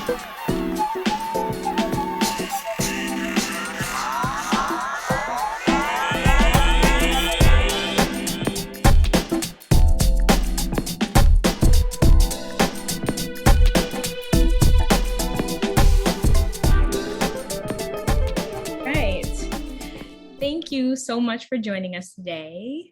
Thank you so much for joining us today.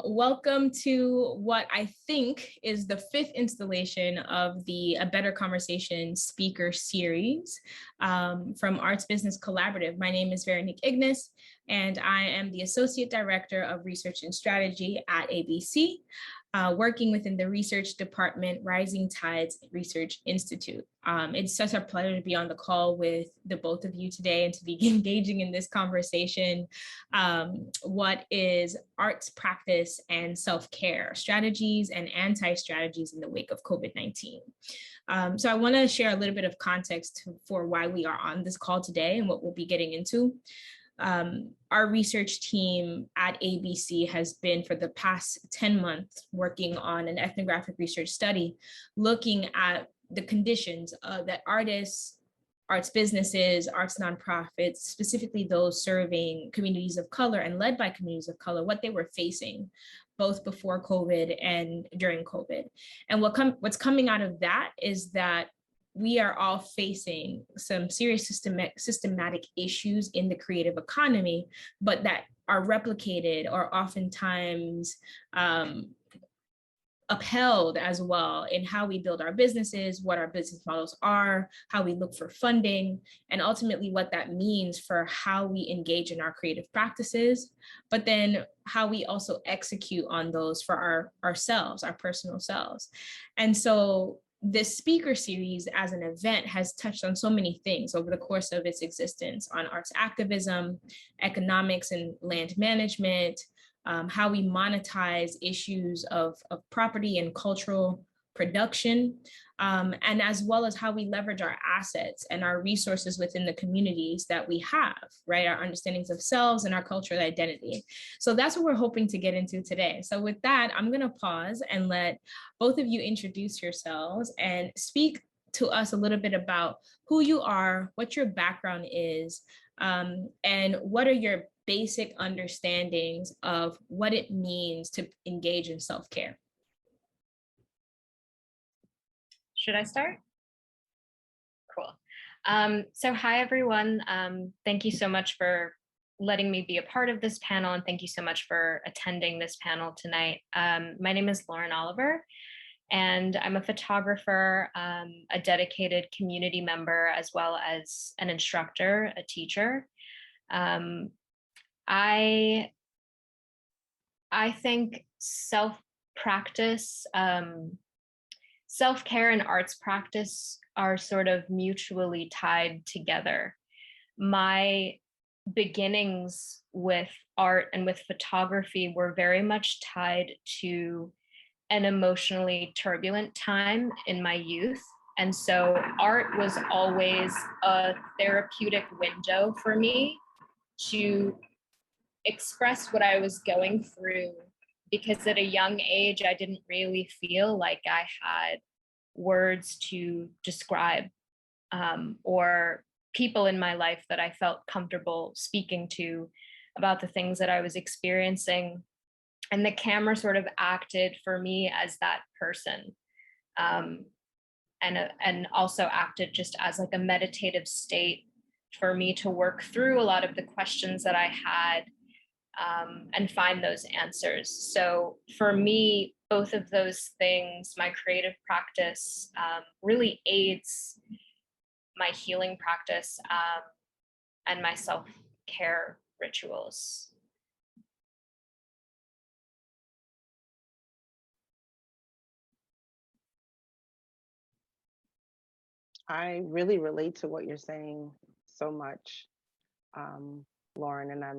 Welcome to what I think is the fifth installation of the A Better Conversation speaker series from Arts Business Collaborative. My name is Veronique Ignis, and I am the Associate Director of Research and Strategy at ABC, working within the research department, Rising Tides Research Institute. It's such a pleasure to be on the call with the both of you today and to be engaging in this conversation. What is arts practice and self-care strategies and anti-strategies in the wake of COVID-19? So I want to share a little bit of context for why we are on this call today and what we'll be getting into. Our research team at ABC has been for the past 10 months working on an ethnographic research study looking at the conditions that artists, arts businesses, arts nonprofits, specifically those serving communities of color and led by communities of color, what they were facing both before COVID and during COVID. And what's coming out of that is that we are all facing some serious systematic issues in the creative economy, but that are replicated or oftentimes upheld as well in how we build our businesses, what our business models are, how we look for funding, and ultimately what that means for how we engage in our creative practices, but then how we also execute on those for ourselves, our personal selves. And so this speaker series as an event has touched on so many things over the course of its existence on arts activism, economics and land management, how we monetize issues of property and cultural production, and as well as how we leverage our assets and our resources within the communities that we have, right? Our understandings of selves and our cultural identity. So that's what we're hoping to get into today. So with that, I'm gonna pause and let both of you introduce yourselves and speak to us a little bit about who you are, what your background is, and what are your basic understandings of what it means to engage in self-care. Should I start? Cool. So hi, everyone. Thank you so much for letting me be a part of this panel, and thank you so much for attending this panel tonight. My name is Lauren Oliver, and I'm a photographer, a dedicated community member, as well as an instructor, a teacher. I think self-practice, self-care and arts practice are sort of mutually tied together. My beginnings with art and with photography were very much tied to an emotionally turbulent time in my youth. And so art was always a therapeutic window for me to express what I was going through, because at a young age, I didn't really feel like I had words to describe or people in my life that I felt comfortable speaking to about the things that I was experiencing. And the camera sort of acted for me as that person, and also acted just as like a meditative state for me to work through a lot of the questions that I had, and find those answers. So for me, both of those things, my creative practice really aids my healing practice and my self-care rituals. I really relate to what you're saying so much, Lauren, and I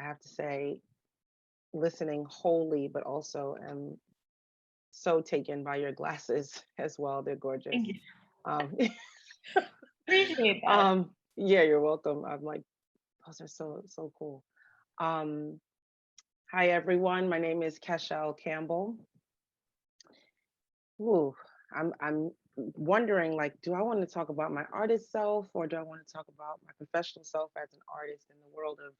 have to say, listening wholly, but also am so taken by your glasses as well. They're gorgeous. Thank you. Appreciate that. Yeah, you're welcome. I'm like, those are so cool. Hi everyone, my name is Kesha Campbell. Ooh, I'm wondering, like, do I want to talk about my artist self, or do I want to talk about my professional self as an artist in the world of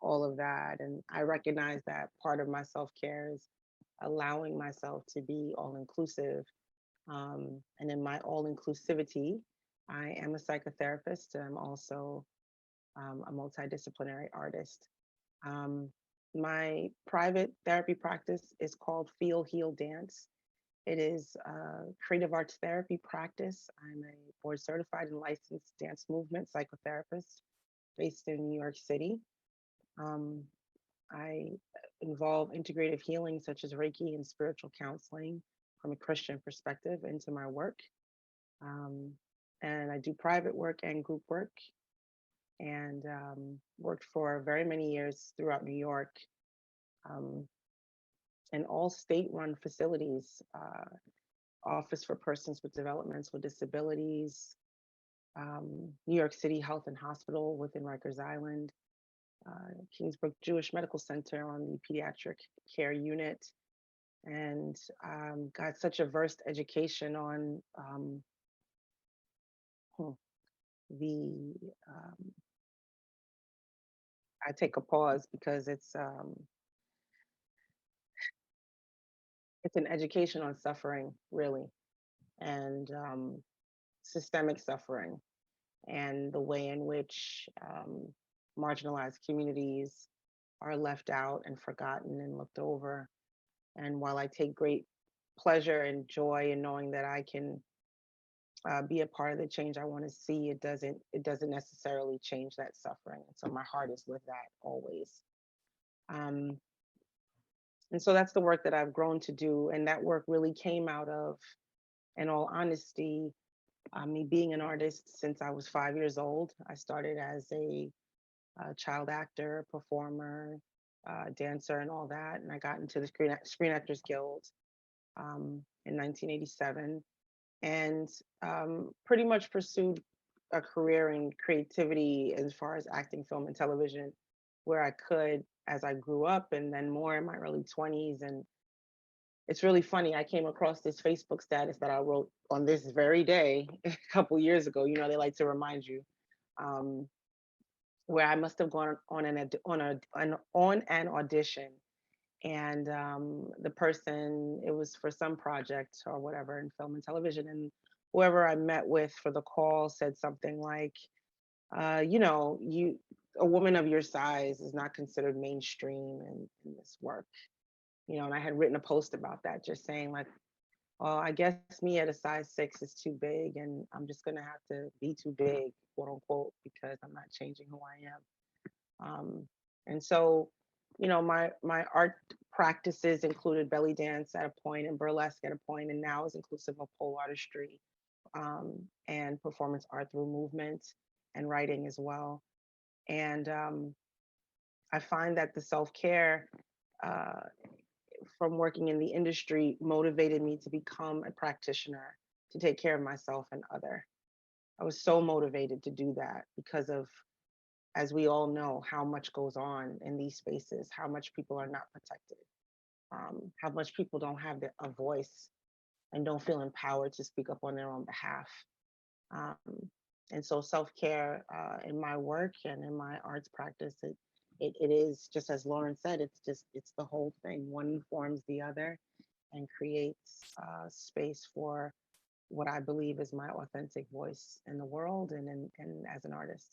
all of that? And I recognize that part of my self-care is allowing myself to be all inclusive. And in my all inclusivity, I am a psychotherapist. I'm also a multidisciplinary artist. Um, my private therapy practice is called Feel, Heal, Dance. It is a creative arts therapy practice. I'm a board certified and licensed dance movement psychotherapist based in New York City. Um, I involve integrative healing such as Reiki and spiritual counseling from a Christian perspective into my work. Um, and I do private work and group work, and worked for very many years throughout New York, um, in all state-run facilities, Office for Persons with Developmental Disabilities, New York City Health and Hospital within Rikers Island, Kingsbrook Jewish Medical Center on the pediatric care unit, and got such a versed education on the I take a pause because it's an education on suffering, really, and systemic suffering, and the way in which marginalized communities are left out and forgotten and looked over. And while I take great pleasure and joy in knowing that I can be a part of the change I want to see, it doesn't necessarily change that suffering. And so my heart is with that always. Um, and so that's the work that I've grown to do, and that work really came out of, in all honesty, me being an artist since I was 5 years old. I started as a child actor, performer, dancer, and all that. And I got into the Screen Actors Guild in 1987, and pretty much pursued a career in creativity as far as acting, film, and television, where I could as I grew up, and then more in my early 20s. And it's really funny. I came across this Facebook status that I wrote on this very day a couple years ago. You know, they like to remind you, um, where I must have gone on an audition, and the person, it was for some project or whatever in film and television, and whoever I met with for the call said something like, you a woman of your size is not considered mainstream in this work. And I had written a post about that, just saying like, oh, I guess me at a size 6 is too big, and I'm just gonna have to be too big, quote unquote, because I'm not changing who I am. And so, my art practices included belly dance at a point and burlesque at a point, and now is inclusive of pole artistry, and performance art through movement and writing as well. And I find that the self-care, uh, from working in the industry, motivated me to become a practitioner, to take care of myself and other. I was so motivated to do that because of, as we all know, how much goes on in these spaces, how much people are not protected, how much people don't have a voice and don't feel empowered to speak up on their own behalf. Um, and so self-care, in my work and in my arts practice, it is just as Lauren said, it's the whole thing. One informs the other and creates space for what I believe is my authentic voice in the world and as an artist.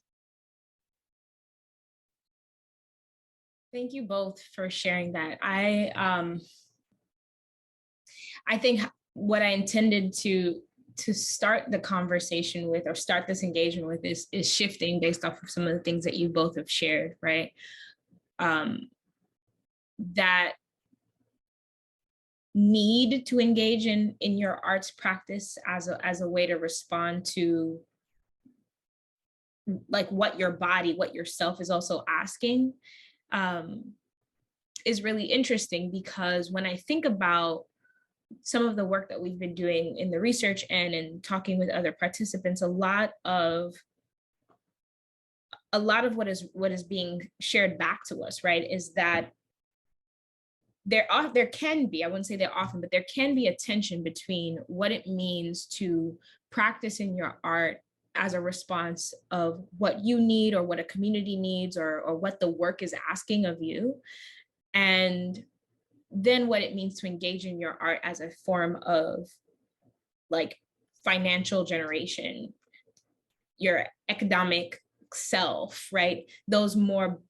Thank you both for sharing that. I think what I intended to start the conversation with, or start this engagement with, is shifting based off of some of the things that you both have shared, right? That need to engage in your arts practice as a way to respond to like what your body, what yourself is also asking, is really interesting, because when I think about some of the work that we've been doing in the research and in talking with other participants, a lot of what is being shared back to us, right, is that there can be, I wouldn't say there often, but there can be a tension between what it means to practice in your art as a response of what you need or what a community needs, or what the work is asking of you, and then what it means to engage in your art as a form of like financial generation, your economic self, right? Those more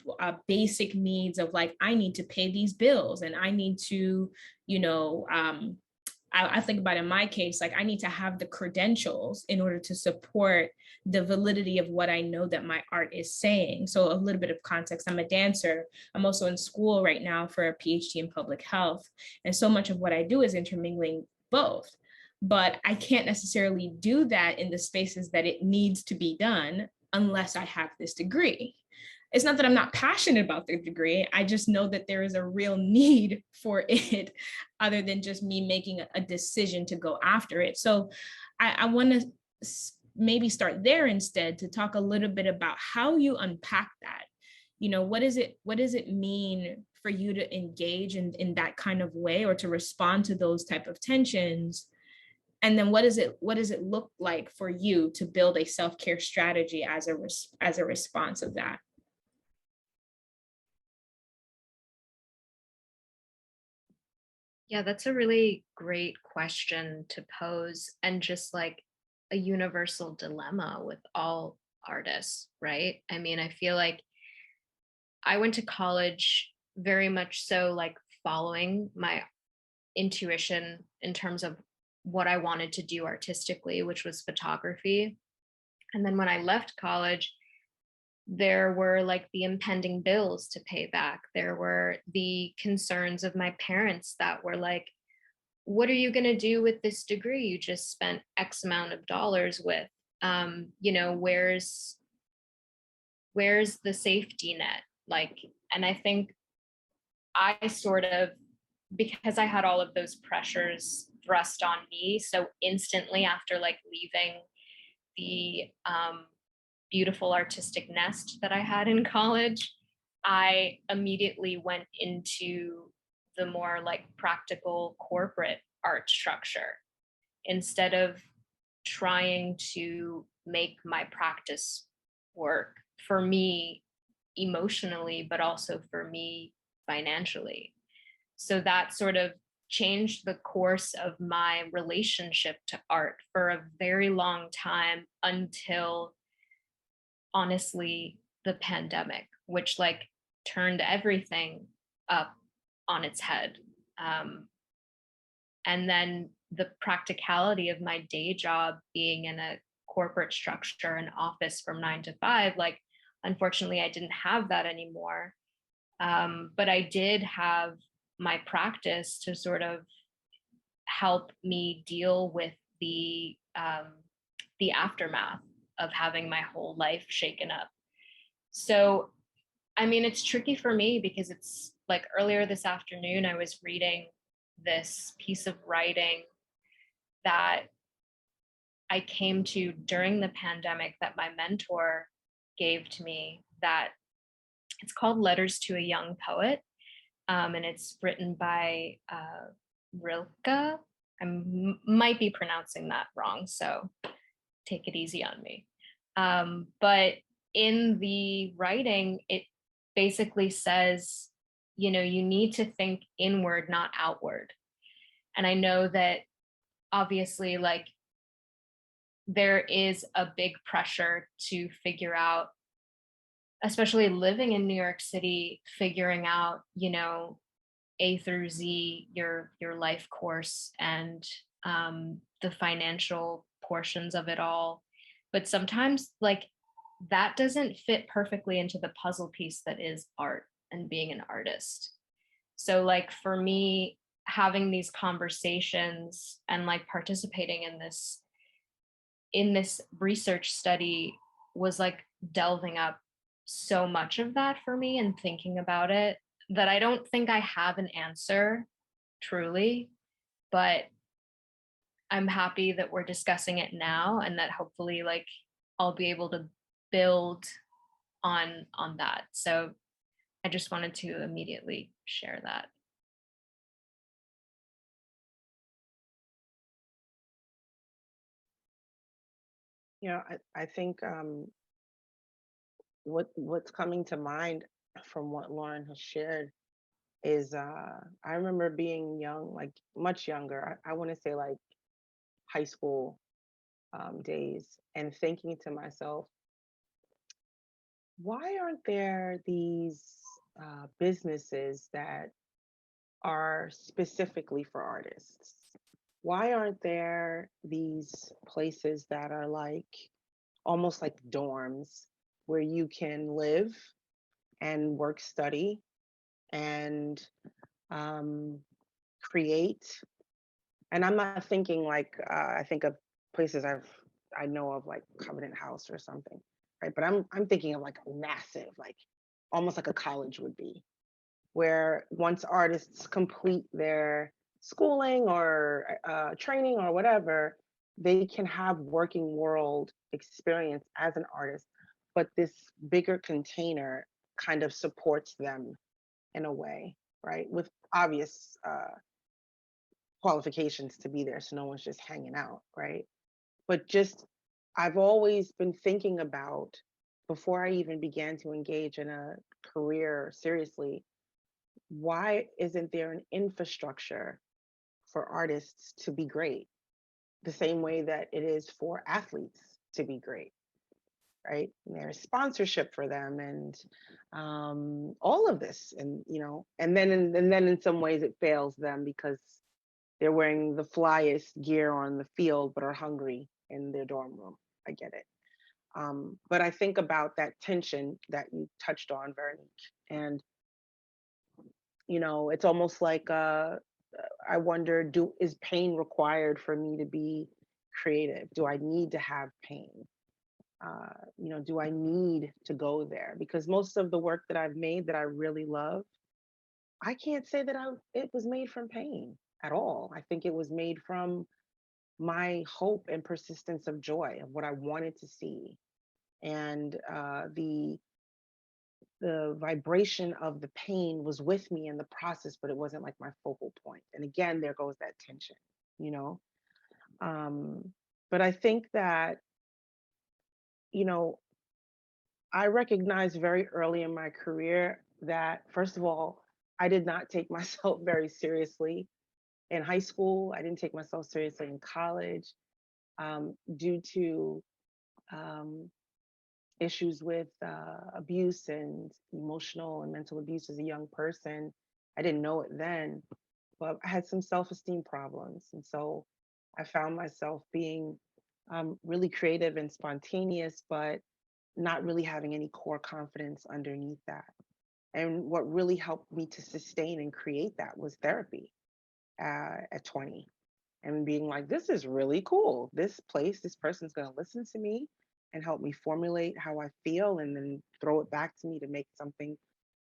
basic needs of like, I need to pay these bills, and I need to, you know, I think about in my case, like I need to have the credentials in order to support the validity of what I know that my art is saying. So a little bit of context, I'm a dancer. I'm also in school right now for a PhD in public health. And so much of what I do is intermingling both. But I can't necessarily do that in the spaces that it needs to be done unless I have this degree. It's not that I'm not passionate about the degree. I just know that there is a real need for it, other than just me making a decision to go after it. So I want to maybe start there instead, to talk a little bit about how you unpack that. You know, what does it mean for you to engage in that kind of way, or to respond to those type of tensions? And then what does it look like for you to build a self-care strategy as a response of that? Yeah, that's a really great question to pose, and just like a universal dilemma with all artists, right? I mean, I feel like I went to college very much so like following my intuition in terms of what I wanted to do artistically, which was photography. And then when I left college, there were like the impending bills to pay back. There were the concerns of my parents that were like, what are you going to do with this degree you just spent X amount of dollars with? You know, where's the safety net? Like, and I think I sort of, because I had all of those pressures thrust on me so instantly after like leaving the beautiful artistic nest that I had in college, I immediately went into the more like practical corporate art structure instead of trying to make my practice work for me emotionally, but also for me financially. So that sort of changed the course of my relationship to art for a very long time, until honestly the pandemic, which like turned everything up on its head. Um, and then the practicality of my day job being in a corporate structure, an office from 9 to 5, like unfortunately I didn't have that anymore. But I did have my practice to sort of help me deal with the aftermath of having my whole life shaken up. So, I mean, it's tricky for me because it's like earlier this afternoon, I was reading this piece of writing that I came to during the pandemic that my mentor gave to me, that it's called Letters to a Young Poet. And it's written by Rilke. Might be pronouncing that wrong, so take it easy on me. But in the writing, it basically says, you know, you need to think inward, not outward. And I know that obviously, like, there is a big pressure to figure out, especially living in New York City, figuring out, you know, A through Z, your life course, and the financial portions of it all. But sometimes like that doesn't fit perfectly into the puzzle piece that is art and being an artist. So like for me, having these conversations and like participating in this research study was like delving up so much of that for me and thinking about it, that I don't think I have an answer truly, but I'm happy that we're discussing it now, and that hopefully like I'll be able to build on that. So I just wanted to immediately share that. I think what's coming to mind from what Lauren has shared is I remember being young, like much younger. I want to say like high school days, and thinking to myself, why aren't there these businesses that are specifically for artists? Why aren't there these places that are like almost like dorms where you can live and work, study, and um, create? And I'm not thinking like I think of places I know of like Covenant House or something, right? But I'm thinking of like a massive, like almost like a college would be, where once artists complete their schooling or training or whatever, they can have working world experience as an artist, but this bigger container kind of supports them in a way, right? With obvious qualifications to be there, so no one's just hanging out, right? But just I've always been thinking about, before I even began to engage in a career seriously, why isn't there an infrastructure for artists to be great the same way that it is for athletes to be great, right? And there's sponsorship for them, and all of this, and and then in some ways it fails them because they're wearing the flyest gear on the field but are hungry in their dorm room. I get it. But I think about that tension that you touched on, Veronique, and it's almost like I wonder, is pain required for me to be creative? Do I need to have pain? Do I need to go there? Because most of the work that I've made that I really love, I can't say that it was made from pain at all. I think it was made from my hope and persistence of joy of what I wanted to see, and the vibration of the pain was with me in the process, but it wasn't like my focal point. And again, there goes that tension, you know. Um, but I think that you know I recognized very early in my career that, first of all, I did not take myself very seriously in high school. I didn't take myself seriously in college, due to um, issues with abuse and emotional and mental abuse as a young person. I didn't know it then, but I had some self esteem problems. And so I found myself being really creative and spontaneous, but not really having any core confidence underneath that. And what really helped me to sustain and create that was therapy at 20, and being like, this is really cool. This person's going to listen to me and help me formulate how I feel, and then throw it back to me to make something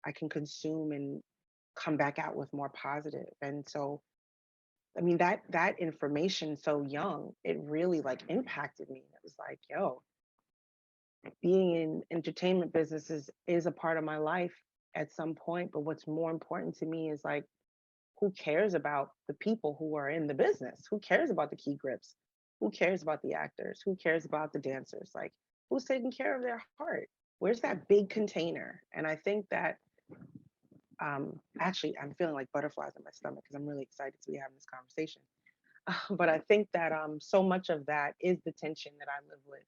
I can consume and come back out with more positive. And so, I mean, that information so young, it really like impacted me. It was like, yo, being in entertainment businesses is a part of my life at some point. But what's more important to me is like, who cares about the people who are in the business? Who cares about the key grips? Who cares about the actors? Who cares about the dancers? Like, who's taking care of their heart? Where's that big container? And I think that actually, I'm feeling like butterflies in my stomach because I'm really excited to be having this conversation. But I think that so much of that is the tension that I live with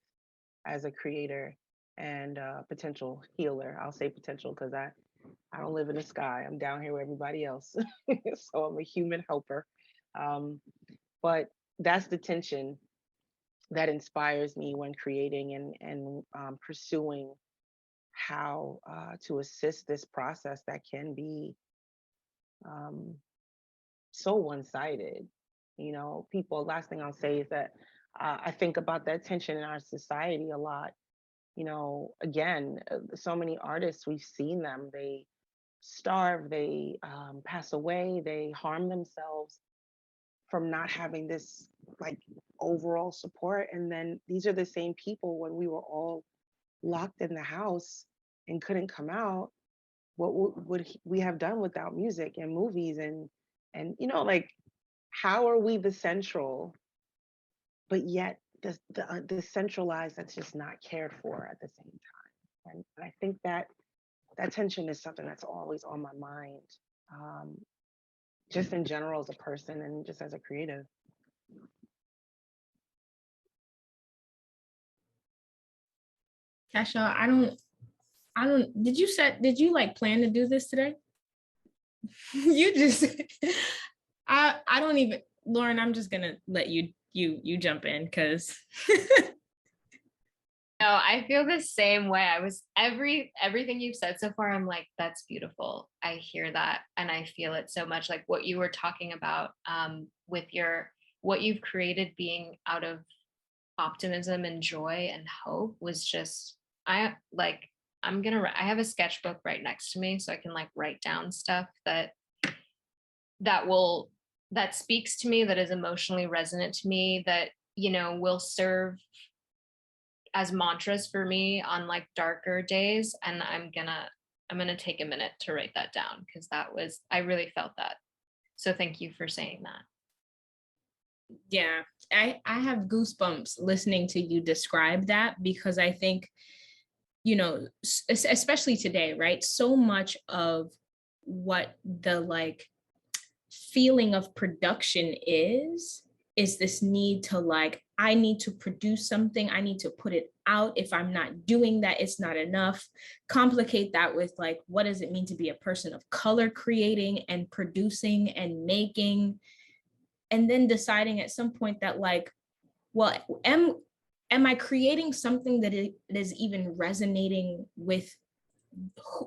as a creator and potential healer. I'll say potential because I don't live in the sky. I'm down here with everybody else. So I'm a human helper. Um, but that's the tension that inspires me when creating and pursuing how to assist this process that can be um, so one-sided. People, last thing I'll say is that I think about that tension in our society a lot. Again, so many artists, we've seen them, they starve, they pass away, they harm themselves from not having this like overall support. And then these are the same people, when we were all locked in the house and couldn't come out, what would we have done without music and movies and like, how are we the central but yet the centralized that's just not cared for at the same time. And I think that that tension is something that's always on my mind, um, just in general as a person and just as a creative. Kesha, did you like plan to do this today? You just, I don't even, Lauren, I'm just gonna let you jump in because No, I feel the same way. I was everything you've said so far, I'm like, that's beautiful. I hear that and I feel it so much. Like what you were talking about with your what you've created being out of optimism and joy and hope was just I like I have a sketchbook right next to me so I can like write down stuff that will that speaks to me, that is emotionally resonant to me, that will serve as mantras for me on like darker days. And I'm gonna take a minute to write that down because I really felt that. So thank you for saying that. yeah, I have goosebumps listening to you describe that because I think, especially today, right? So much of what the like feeling of production is this need to like, I need to produce something, I need to put it out. If I'm not doing that, it's not enough. Complicate that with like, what does it mean to be a person of color creating and producing and making? And then deciding at some point that like, well, am I creating something that is even resonating with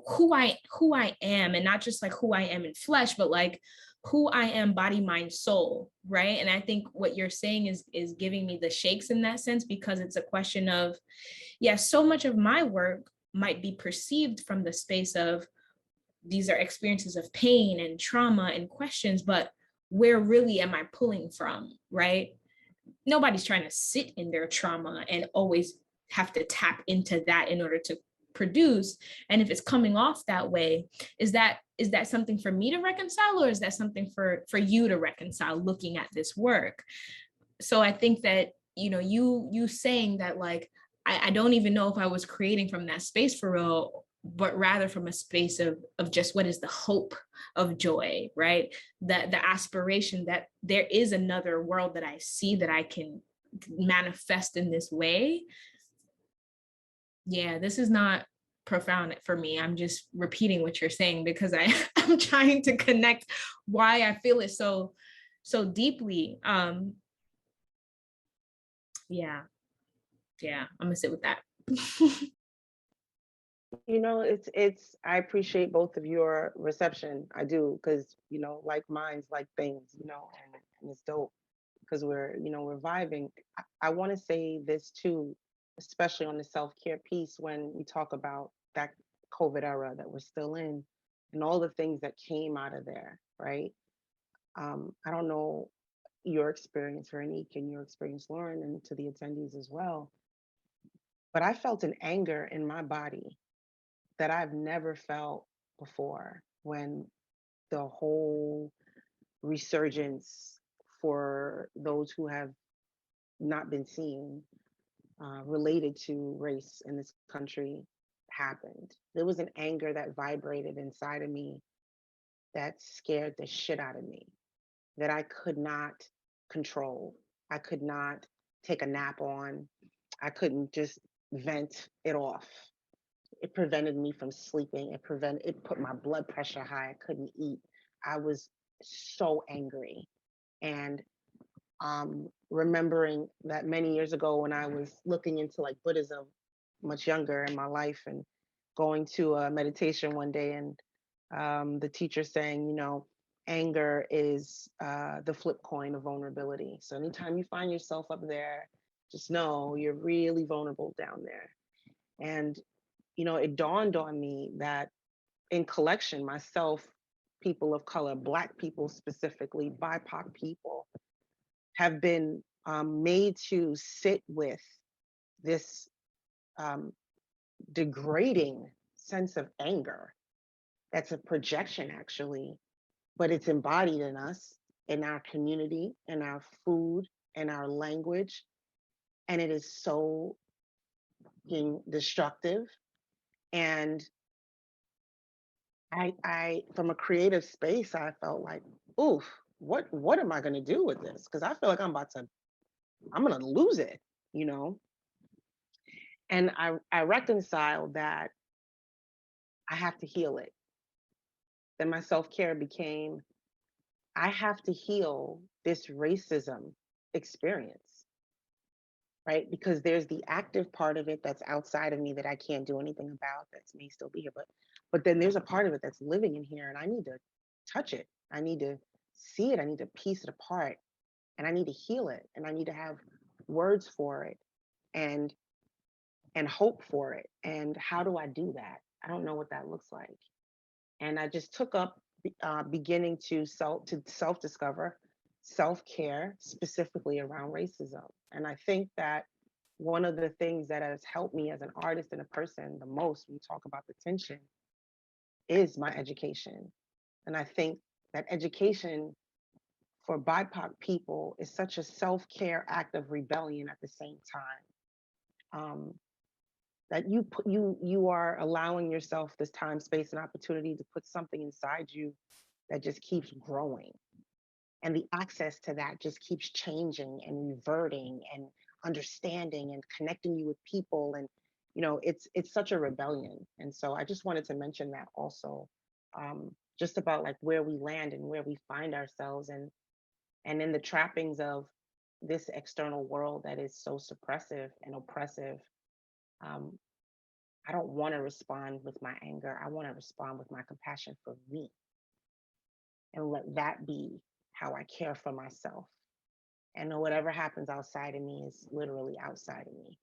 who I am, and not just like who I am in flesh, but like who I am body, mind, soul, right? And I think what you're saying is giving me the shakes in that sense, because it's a question of, yeah, so much of my work might be perceived from the space of these are experiences of pain and trauma and questions, but where really am I pulling from, right? Nobody's trying to sit in their trauma and always have to tap into that in order to produce. And if it's coming off that way, is that something for me to reconcile, or is that something for you to reconcile looking at this work? So I think that you saying that like, I don't even know if I was creating from that space for real, but rather from a space of just what is the hope of joy, right? The aspiration that there is another world that I see that I can manifest in this way. Yeah, this is not profound for me. I'm just repeating what you're saying because I'm trying to connect why I feel it so deeply. Yeah, I'm gonna sit with that. It's I appreciate both of your reception. I do, because like minds, like things, and it's dope because we're vibing. I want to say this too, especially on the self-care piece when we talk about that COVID era that we're still in and all the things that came out of there, right? I don't know your experience, Veronique, and your experience, Lauren, and to the attendees as well, but I felt an anger in my body that I've never felt before when the whole resurgence, for those who have not been seen, related to race in this country happened. There was an anger that vibrated inside of me that scared the shit out of me, that I could not control. I could not take a nap on. I couldn't just vent it off. It prevented me from sleeping. It put my blood pressure high. I couldn't eat. I was so angry. And remembering that many years ago when I was looking into like Buddhism, much younger in my life, and going to a meditation one day, and the teacher saying, anger is the flip coin of vulnerability. So anytime you find yourself up there, just know you're really vulnerable down there. And it dawned on me that in collection, myself, people of color, Black people specifically, BIPOC people, have been made to sit with this um, degrading sense of anger that's a projection, actually, but it's embodied in us, in our community, in our food, in our language. and it is so destructive. And I from a creative space, I felt like, oof, what am I going to do with this? Because I feel like I'm going to lose it, you know. And I reconciled that I have to heal it. Then my self-care became, I have to heal this racism experience, right? Because there's the active part of it that's outside of me that I can't do anything about, that may still be here, but then there's a part of it that's living in here, and I need to touch it. I need to see it. I need to piece it apart, and I need to heal it, and I need to have words for it, and hope for it. And how do I do that? I don't know what that looks like. And I just took up beginning to self discover self care, specifically around racism. And I think that one of the things that has helped me as an artist and a person the most when we talk about the tension is my education. And I think that education for BIPOC people is such a self care act of rebellion at the same time. That you are allowing yourself this time, space, and opportunity to put something inside you that just keeps growing, and the access to that just keeps changing and reverting and understanding and connecting you with people. And it's such a rebellion. And so I just wanted to mention that also, just about like where we land and where we find ourselves, and in the trappings of this external world that is so suppressive and oppressive. um, I don't want to respond with my anger. I want to respond with my compassion for me, and let that be how I care for myself. And whatever happens outside of me is literally outside of me.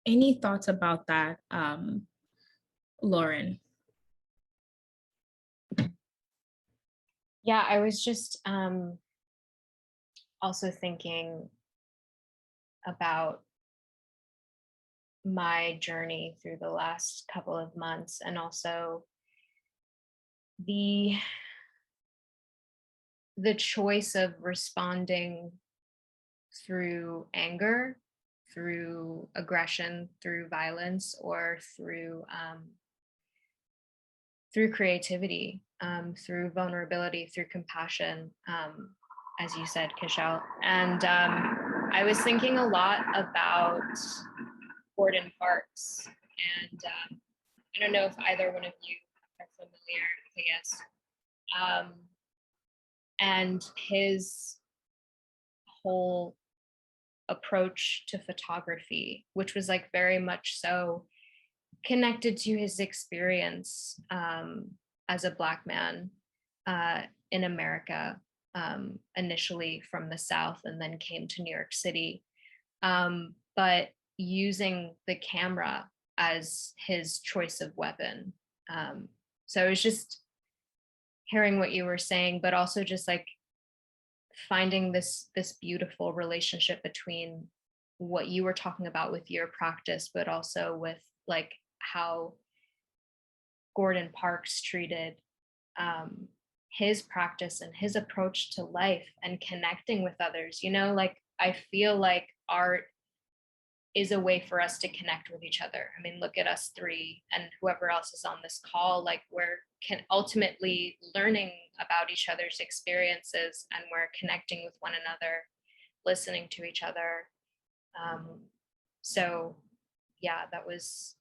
Any thoughts about that, Lauren? Yeah, I was just also thinking about my journey through the last couple of months, and also the choice of responding through anger, through aggression, through violence, or through creativity, through vulnerability, through compassion, as you said, Kesha. And I was thinking a lot about Gordon Parks, and I don't know if either one of you are familiar, I guess, and his whole approach to photography, which was like very much so connected to his experience as a Black man in America, initially from the South and then came to New York City, but using the camera as his choice of weapon. So it was just hearing what you were saying, but also just like finding this beautiful relationship between what you were talking about with your practice, but also with like how Gordon Parks treated his practice and his approach to life and connecting with others. Like I feel like art is a way for us to connect with each other. I mean, look at us three and whoever else is on this call, like we're ultimately learning about each other's experiences, and we're connecting with one another, listening to each other. So yeah, that was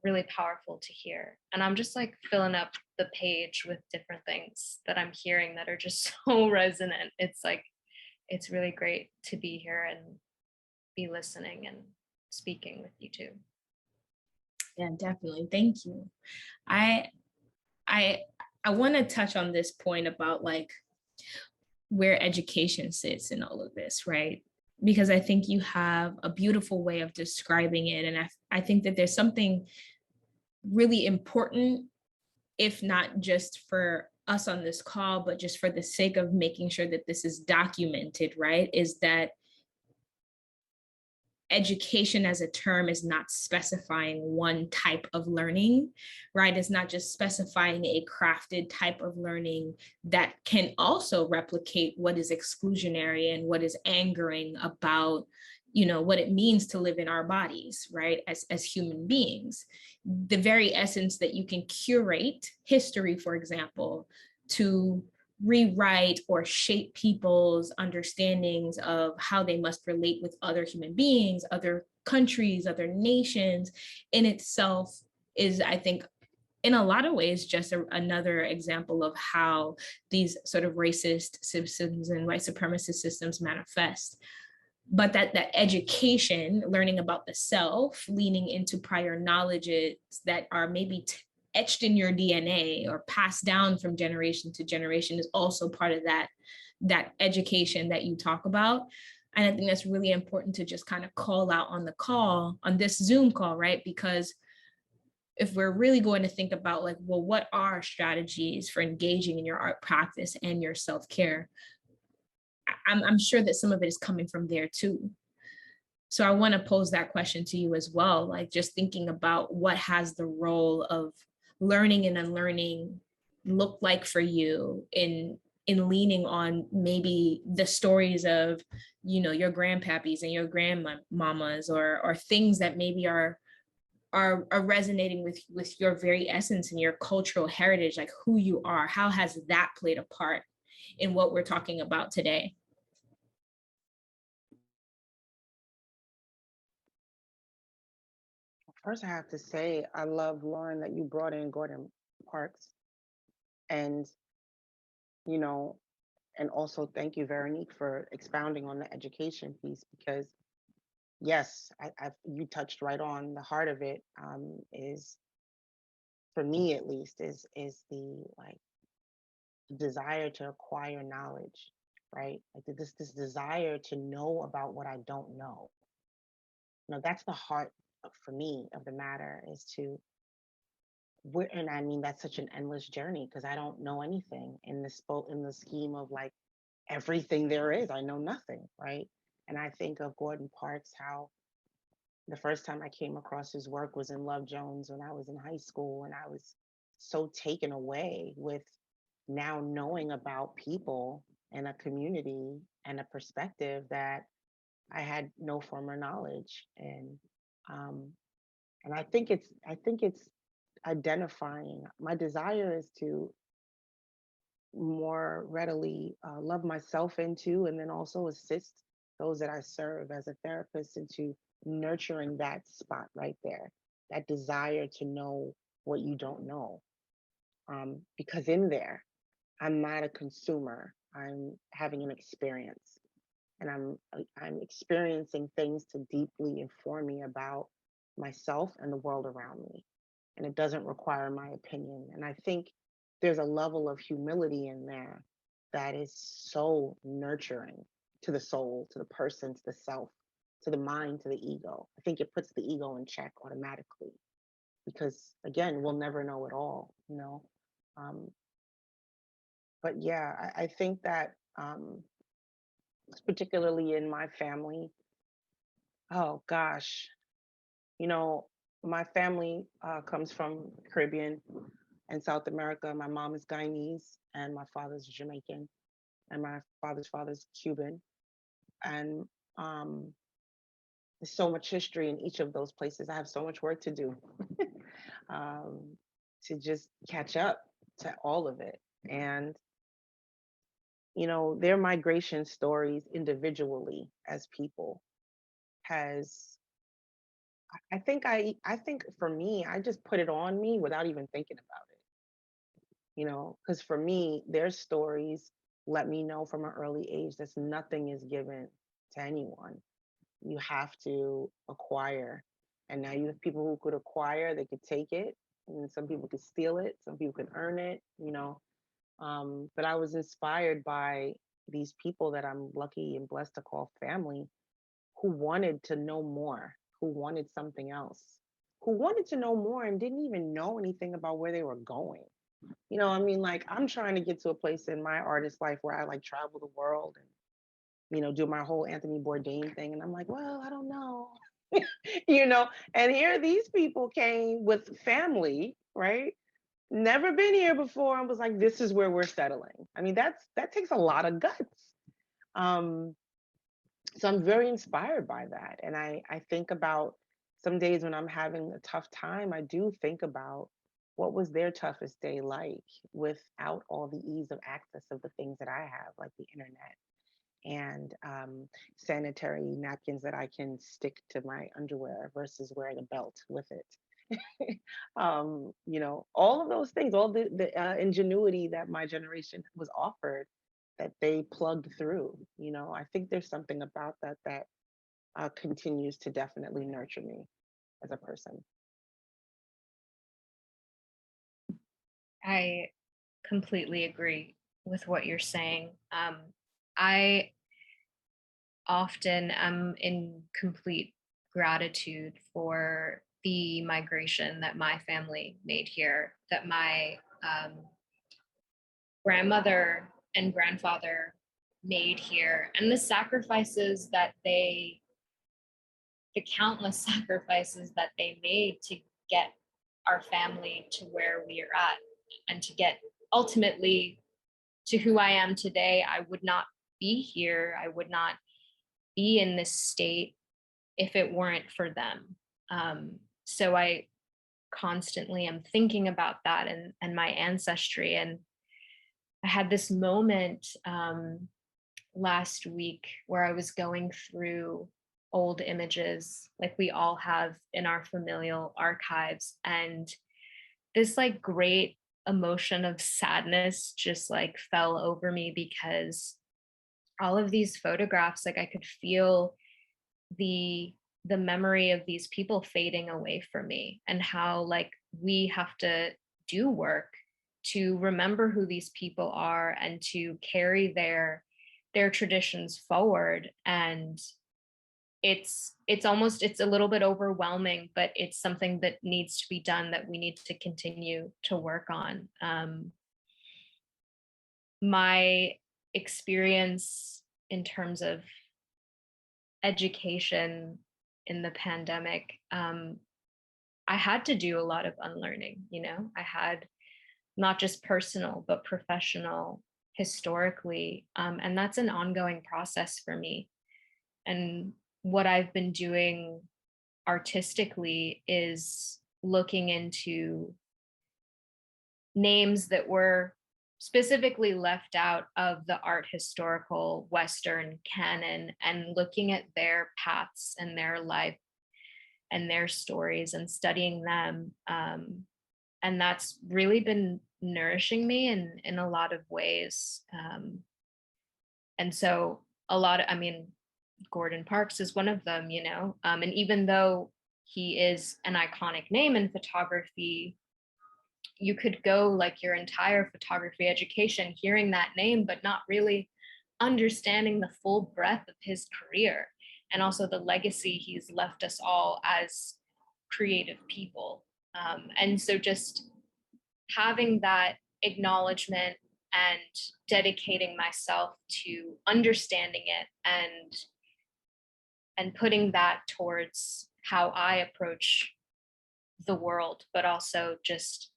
really powerful to hear. And I'm just like filling up the page with different things that I'm hearing that are just so resonant. It's like, it's really great to be here and be listening and speaking with you too. Yeah, definitely. Thank you. I want to touch on this point about like where education sits in all of this, right? Because I think you have a beautiful way of describing it. And I think that there's something really important, if not just for us on this call, but just for the sake of making sure that this is documented, right? Is that education as a term is not specifying one type of learning, right? It's not just specifying a crafted type of learning that can also replicate what is exclusionary and what is angering about, what it means to live in our bodies, right? As human beings. The very essence that you can curate history, for example, to rewrite or shape people's understandings of how they must relate with other human beings, other countries, other nations, in itself is, I think, in a lot of ways, just another example of how these sort of racist systems and white supremacist systems manifest. But that education, learning about the self, leaning into prior knowledges that are maybe etched in your DNA or passed down from generation to generation, is also part of that education that you talk about. And I think that's really important to just kind of call out on this Zoom call, right? Because if we're really going to think about like, well, what are strategies for engaging in your art practice and your self-care? I'm sure that some of it is coming from there too. So I want to pose that question to you as well, like just thinking about what has the role of learning and unlearning look like for you in leaning on maybe the stories of, your grandpappies and your grandmamas, or things that maybe are resonating with your very essence and your cultural heritage, like who you are. How has that played a part in what we're talking about today? First, I have to say, I love, Lauren, that you brought in Gordon Parks. And, you know, and also thank you, Veronique, for expounding on the education piece, because yes, you touched right on the heart of it. Is, for me at least, is the like desire to acquire knowledge, right? Like this desire to know about what I don't know. That's the heart for me of the matter, is to and I mean that's such an endless journey, because I don't know anything in the scheme of like everything there is. I know nothing, right? And I think of Gordon Parks, how the first time I came across his work was in Love Jones when I was in high school, and I was so taken away with now knowing about people and a community and a perspective that I had no former knowledge. Um, and I think it's identifying. My desire is to more readily love myself into, and then also assist those that I serve as a therapist into nurturing that spot right there, that desire to know what you don't know. Because in there, I'm not a consumer. I'm having an experience, and I'm experiencing things to deeply inform me about myself and the world around me. And it doesn't require my opinion. And I think there's a level of humility in there that is so nurturing to the soul, to the person, to the self, to the mind, to the ego. I think it puts the ego in check automatically, because again, we'll never know it all. Um, but yeah, I think that particularly in my family, oh gosh, you know, my family comes from Caribbean and South America. My mom is Guyanese and my father's Jamaican, and my father's Cuban. And um, there's so much history in each of those places. I have so much work to do um, to just catch up to all of it. And, their migration stories individually as people has, I think for me, I just put it on me without even thinking about it. Because for me, their stories let me know from an early age that nothing is given to anyone. You have to acquire. And now you have people who could acquire, they could take it, and some people could steal it, some people could earn it. But I was inspired by these people that I'm lucky and blessed to call family, who wanted to know more, who wanted something else, who wanted to know more and didn't even know anything about where they were going. I mean, like, I'm trying to get to a place in my artist life where I like travel the world and do my whole Anthony Bourdain thing. And I'm like, well, I don't know. you know, and here these people came with family, right? Never been here before and was like, this is where we're settling. I mean, that takes a lot of guts. Um, so I'm very inspired by that. And I think about some days when I'm having a tough time, I do think about what was their toughest day like without all the ease of access of the things that I have, like the internet and sanitary napkins that I can stick to my underwear versus wearing a belt with it. All of those things, all the ingenuity that my generation was offered, that they plugged through. I think there's something about that continues to definitely nurture me as a person. I completely agree with what you're saying. I often am in complete gratitude for the migration that my family made here, that my grandmother and grandfather made here, and the sacrifices that the countless sacrifices that they made to get our family to where we are at and to get ultimately to who I am today. I would not be here. I would not be in this state if it weren't for them. So I constantly am thinking about that and my ancestry. And I had this moment last week where I was going through old images like we all have in our familial archives, and this like great emotion of sadness just like fell over me because all of these photographs, like I could feel the the memory of these people fading away from me, and how like we have to do work to remember who these people are and to carry their traditions forward. And it's a little bit overwhelming, but it's something that needs to be done, that we need to continue to work on. My experience in terms of education in the pandemic, I had to do a lot of unlearning. I had not just personal but professional, historically, and that's an ongoing process for me. And what I've been doing artistically is looking into names that were specifically left out of the art historical Western canon and looking at their paths and their life and their stories and studying them. And that's really been nourishing me in a lot of ways. And so I mean, Gordon Parks is one of them, and even though he is an iconic name in photography, you could go like your entire photography education hearing that name, but not really understanding the full breadth of his career and also the legacy he's left us all as creative people. And so just having that acknowledgement and dedicating myself to understanding it and putting that towards how I approach the world, but also just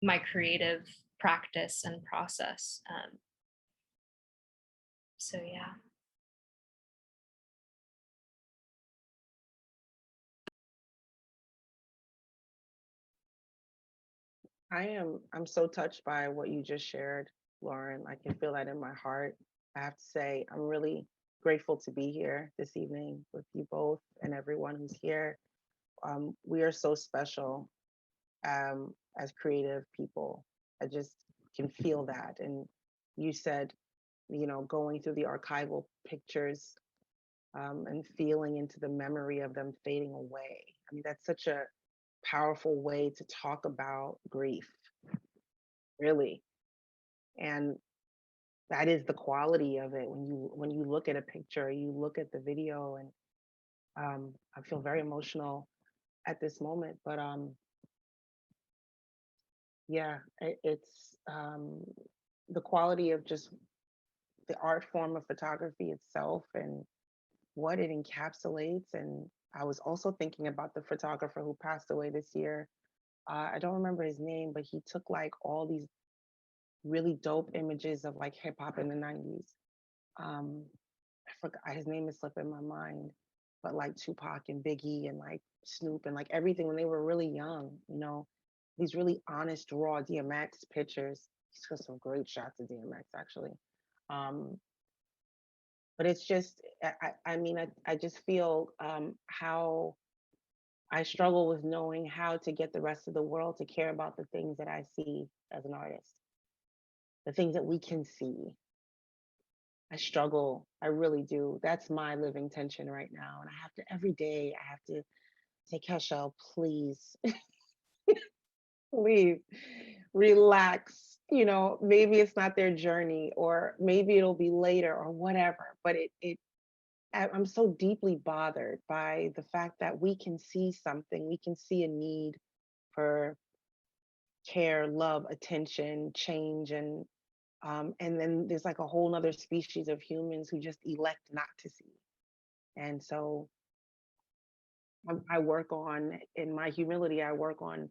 my creative practice and process. So yeah. I'm so touched by what you just shared, Lauren. I can feel that in my heart. I have to say, I'm really grateful to be here this evening with you both and everyone who's here. We are so special as creative people. I just can feel that. And you said, going through the archival pictures and feeling into the memory of them fading away. I mean, that's such a powerful way to talk about grief, really. And that is the quality of it. When you look at a picture, you look at the video, and I feel very emotional at this moment. But yeah, it's the quality of just the art form of photography itself and what it encapsulates. And I was also thinking about the photographer who passed away this year. I don't remember his name, but he took like all these really dope images of like hip hop in the 90s. I forgot his name is slipping my mind, but like Tupac and Biggie and like Snoop and like everything when they were really young, you know, these really honest, raw DMX pictures. He took some great shots of DMX actually. Um, but it's just, I mean, I just feel how I struggle with knowing how to get the rest of the world to care about the things that I see as an artist, the things that we can see. I struggle. I really do. That's my living tension right now. And I have to, every day, I have to say, Kesha, please, please relax. You know, maybe it's not their journey, or maybe it'll be later or whatever. But I'm so deeply bothered by the fact that we can see something, we can see a need for care, love, attention, change, and then there's like a whole nother species of humans who just elect not to see. And so I work on, in my humility, I work on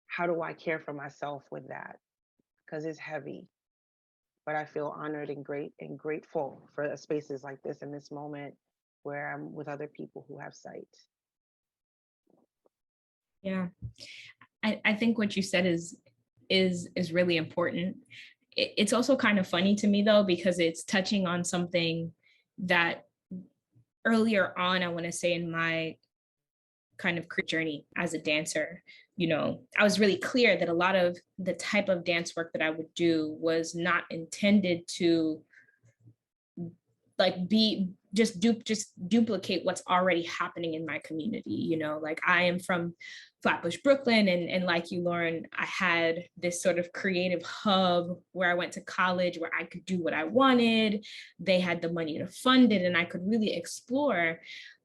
how do I care for myself with that? Because it's heavy. But I feel honored and great and grateful for spaces like this in this moment where I'm with other people who have sight. Yeah, I think what you said is really important. It's also kind of funny to me though, because it's touching on something that earlier on, I want to say in my kind of career journey as a dancer, you know, I was really clear that a lot of the type of dance work that I would do was not intended to like be just duplicate what's already happening in my community. You know, like I am from Flatbush, Brooklyn, and like you, Lauren, I had this sort of creative hub where I went to college where I could do what I wanted. They had the money to fund it and I could really explore.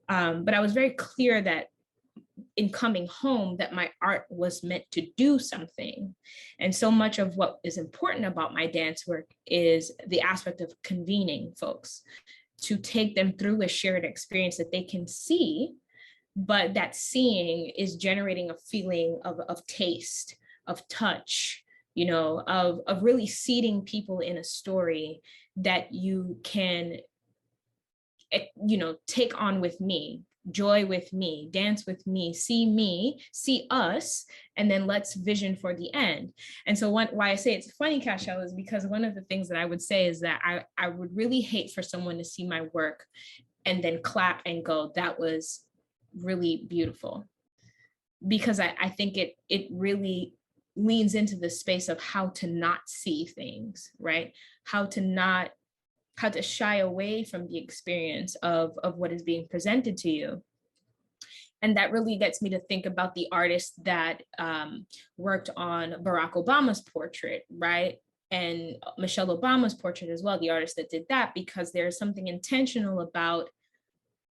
But I was very clear that in coming home that my art was meant to do something. And so much of what is important about my dance work is the aspect of convening folks, to take them through a shared experience that they can see, but that seeing is generating a feeling of taste, of touch, you know, of really seating people in a story that you can, you know, take on with me, joy with me, dance with me, see us, and then let's vision for the end. And so why I say it's funny, Cashel, is because one of the things that I would say is that I would really hate for someone to see my work and then clap and go, that was really beautiful. Because I think it really leans into the space of how to not see things, right? How to shy away from the experience of what is being presented to you. And that really gets me to think about the artist that worked on Barack Obama's portrait, right? And Michelle Obama's portrait as well, the artist that did that, because there's something intentional about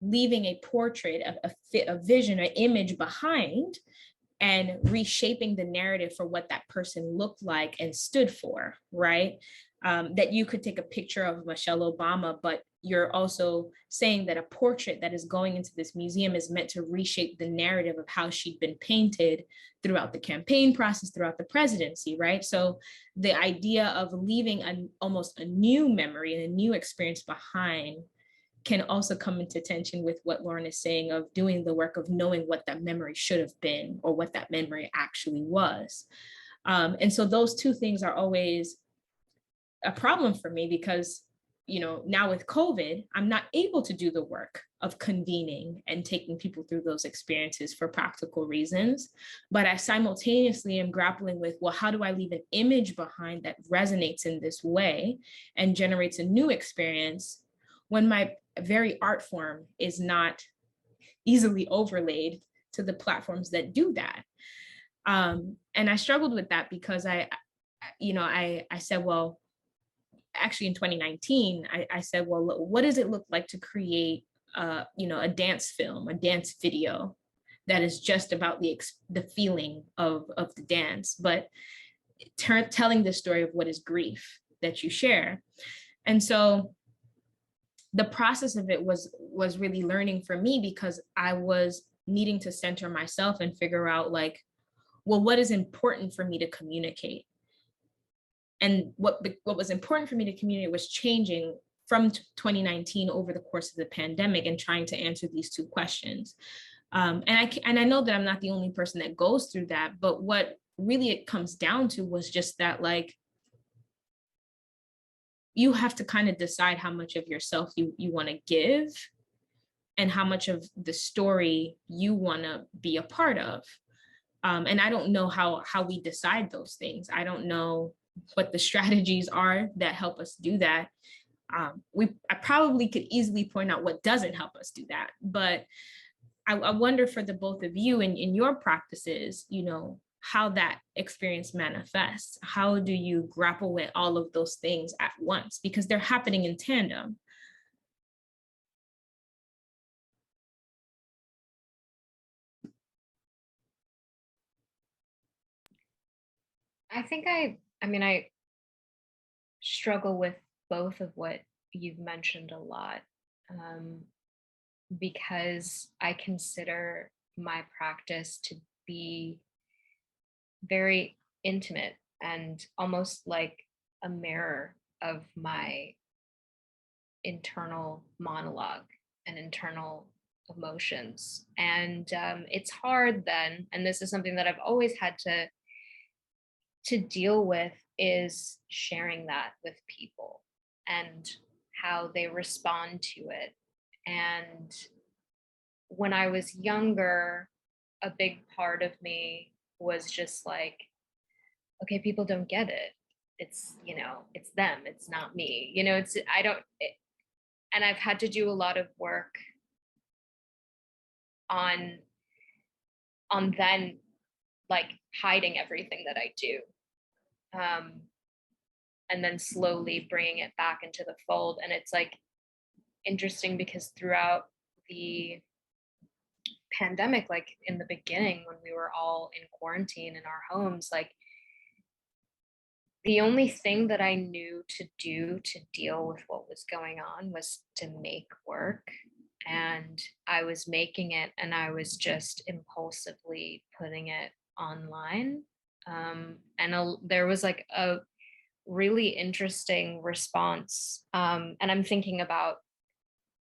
leaving a portrait, a vision, an image behind, and reshaping the narrative for what that person looked like and stood for, right? That you could take a picture of Michelle Obama, but you're also saying that a portrait that is going into this museum is meant to reshape the narrative of how she'd been painted throughout the campaign process, throughout the presidency, right? So the idea of leaving almost a new memory and a new experience behind can also come into tension with what Lauren is saying of doing the work of knowing what that memory should have been or what that memory actually was. And so those two things are always a problem for me because, you know, now with COVID, I'm not able to do the work of convening and taking people through those experiences for practical reasons. But I simultaneously am grappling with, well, how do I leave an image behind that resonates in this way and generates a new experience when my very art form is not easily overlaid to the platforms that do that. And I struggled with that because I said, well, actually in 2019, I said, well, what does it look like to create, a dance film, a dance video that is just about the feeling of the dance, but telling the story of what is grief that you share. And so the process of it was really learning for me, because I was needing to center myself and figure out, like, well, what is important for me to communicate? And what was important for me to communicate was changing from 2019 over the course of the pandemic, and trying to answer these two questions. And I know that I'm not the only person that goes through that, but what really it comes down to was just that, like, you have to kind of decide how much of yourself you want to give, and how much of the story you want to be a part of. And I don't know how we decide those things. I don't know what the strategies are that help us do that. I probably could easily point out what doesn't help us do that, but I wonder, for the both of you in your practices, how that experience manifests. How do you grapple with all of those things at once? Because they're happening in tandem. I think I struggle with both of what you've mentioned a lot, um, because I consider my practice to be very intimate and almost like a mirror of my internal monologue and internal emotions. And it's hard then, and this is something that I've always had to deal with, is sharing that with people and how they respond to it. And when I was younger, a big part of me was just like, okay, people don't get it. It's, it's them, it's not me. It's, I don't, it, and I've had to do a lot of work on then, like, hiding everything that I do. Um, and then slowly bringing it back into the fold. And it's like interesting because throughout the pandemic, like in the beginning when we were all in quarantine in our homes, like the only thing that I knew to do to deal with what was going on was to make work. And I was making it, and I was just impulsively putting it online. There was like a really interesting response. And I'm thinking about